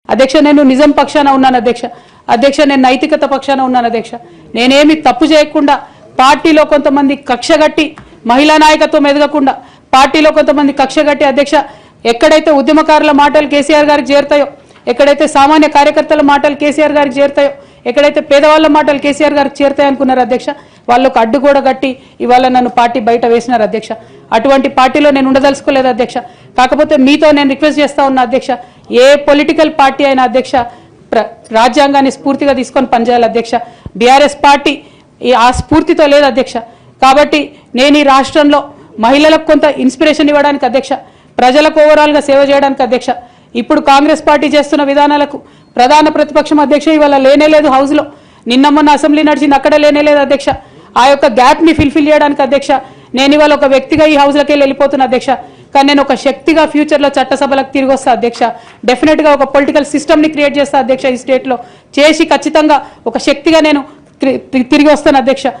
అధ్యక్ష నేను నిజం పక్షాన ఉన్నాను అధ్యక్ష నేను నైతికత పక్షాన ఉన్నాను అధ్యక్ష నేనేమి తప్పు చేయకుండా పార్టీలో కొంతమంది కక్షగట్టి మహిళా నాయకత్వం ఎదగకుండా పార్టీలో కొంతమంది కక్షగట్టి అధ్యక్ష ఎక్కడైతే ఉద్యమకారుల మాటలు కేసీఆర్ గారికి చేరుతాయో ఎక్కడైతే సామాన్య కార్యకర్తల మాటలు కేసీఆర్ గారికి చేరుతాయో ఎక్కడైతే పేదవాళ్ళ మాటలు కేసీఆర్ గారికి చేరుతాయి అనుకున్నారు అధ్యక్ష వాళ్ళకు అడ్డు కూడా గట్టి ఇవాళ నన్ను పార్టీ బయట వేసినారు అధ్యక్ష అటువంటి పార్టీలో నేను ఉండదలుచుకోలేదు అధ్యక్ష కాకపోతే మీతో నేను రిక్వెస్ట్ చేస్తా ఉన్నా అధ్యక్ష ఏ పొలిటికల్ పార్టీ అయినా అధ్యక్ష రాజ్యాంగాన్ని స్ఫూర్తిగా తీసుకొని పనిచేయాలి అధ్యక్ష బీఆర్ఎస్ పార్టీ ఆ స్ఫూర్తితో లేదు అధ్యక్ష కాబట్టి నేను ఈ రాష్ట్రంలో మహిళలకు కొంత ఇన్స్పిరేషన్ ఇవ్వడానికి అధ్యక్ష ప్రజలకు ఓవరాల్గా సేవ చేయడానికి అధ్యక్ష ఇప్పుడు కాంగ్రెస్ పార్టీ చేస్తున్న విధానాలకు ప్రధాన ప్రతిపక్షం అధ్యక్ష ఇవాళ లేనేలేదు హౌస్లో నిన్న మొన్న అసెంబ్లీ నడిచింది అక్కడ లేనేలేదు అధ్యక్ష ఆ యొక్క గ్యాప్ని ఫిల్ఫిల్ చేయడానికి అధ్యక్ష నేను ఇవాళ ఒక వ్యక్తిగా ఈ హౌస్లోకి వెళ్ళిపోతున్నా అధ్యక్ష కానీ నేను ఒక శక్తిగా ఫ్యూచర్లో చట్టసభలకు తిరిగి వస్తా అధ్యక్ష డెఫినెట్గా ఒక పొలిటికల్ సిస్టమ్ని క్రియేట్ చేస్తా అధ్యక్ష ఈ స్టేట్లో చేసి ఖచ్చితంగా ఒక శక్తిగా నేను తిరిగి వస్తాను అధ్యక్ష